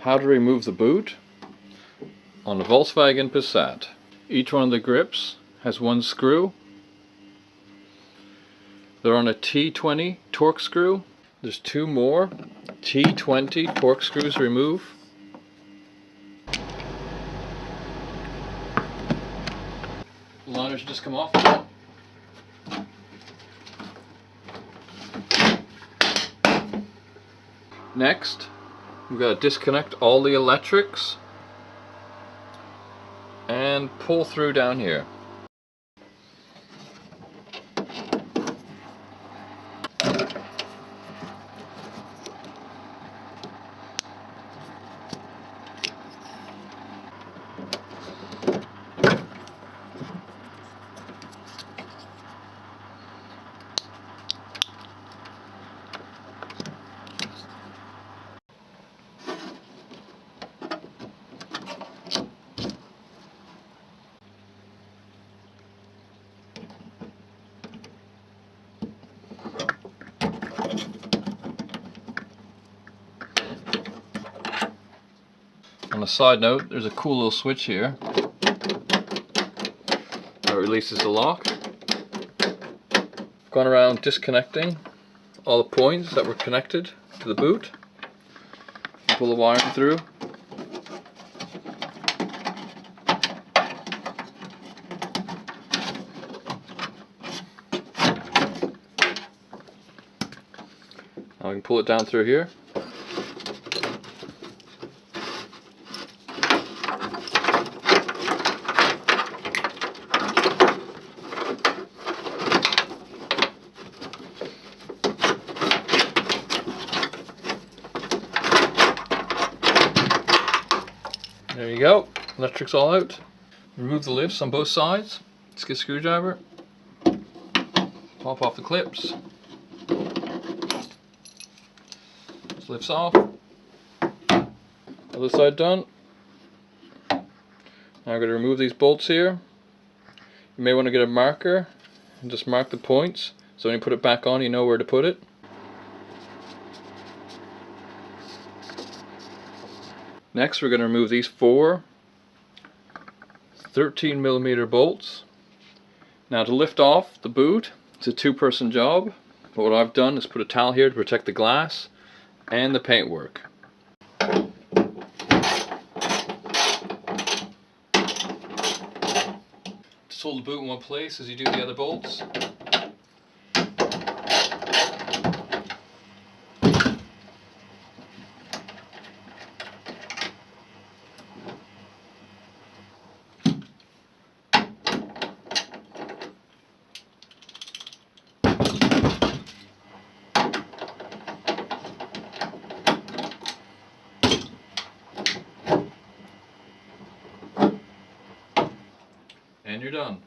How to remove the boot on the Volkswagen Passat. Each one of the grips has one screw. They're on a T20 torque screw. There's two more T20 torque screws to remove. The liners just come off. Next, we've got to disconnect all the electrics and pull through down here. On a side note, there's a cool little switch here that releases the lock. Gone around disconnecting all the points that were connected to the boot. Pull the wiring through. Now we can pull it down through here. There you go, electric's all out. Remove the lifts on both sides. Let's get a screwdriver. Pop off the clips. This lifts off. Other side done. Now I'm going to remove these bolts here. You may want to get a marker and just mark the points so when you put it back on you know where to put it. Next we're going to remove these four 13mm bolts. Now to lift off the boot, it's a two-person job, but what I've done is put a towel here to protect the glass and the paintwork. Just hold the boot in one place as you do the other bolts. And you're done.